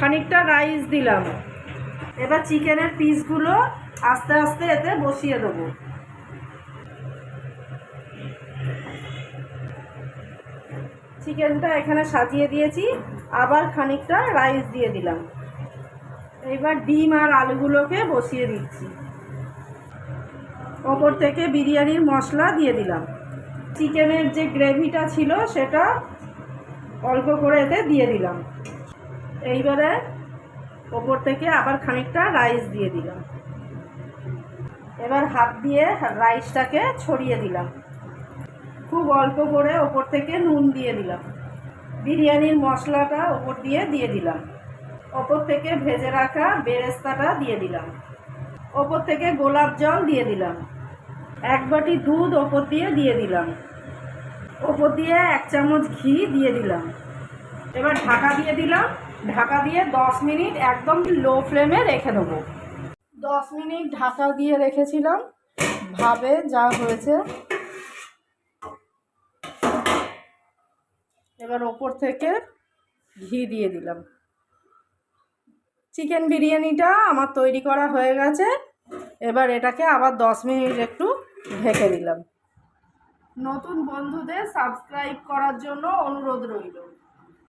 খানিকটা রাইস দিলাম। এবার চিকেনের পিসগুলো আস্তে আস্তে এতে বসিয়ে দেবো। চিকেনটা এখানে সাজিয়ে দিয়েছি, আবার খানিকটা রাইস দিয়ে দিলাম। এবার ডিম আর আলুগুলোকে বসিয়ে দিচ্ছি। ওপর থেকে বিরিয়ানির মশলা দিয়ে দিলাম। চিকেনের যে গ্রেভিটা ছিল সেটা অল্প করে এতে দিয়ে দিলাম। এইবারে ওপর থেকে আবার খানিকটা রাইস দিয়ে দিলাম। এবার হাত দিয়ে রাইসটাকে ছড়িয়ে দিলাম। খুব অল্প করে ওপর থেকে নুন দিয়ে দিলাম। বিরিয়ানির মশলাটা ওপর দিয়ে দিলাম। ওপর থেকে ভেজে রাখা বেরেস্তাটা দিয়ে দিলাম। ওপর থেকে গোলাপ জল দিয়ে দিলাম। 1 বাটি দুধ ওপর দিয়ে দিলাম। ওপর দিয়ে 1 চামচ ঘি দিয়ে দিলাম। এবার ঢাকা দিয়ে দিলাম। ঢাকা দিয়ে 10 মিনিট একদম লো ফ্লেমে রেখে দেবো। 10 মিনিট ঢাকা দিয়ে রেখেছিলাম, ভাবে যা হয়েছে। এবার ওপর থেকে ঘি দিয়ে দিলাম। চিকেন বিরিয়ানিটা আমার তৈরি করা হয়ে গেছে। এবার এটাকে আবার 10 মিনিট একটু ঢেকে দিলাম। নতুন বন্ধুদের সাবস্ক্রাইব করার জন্য অনুরোধ রইল।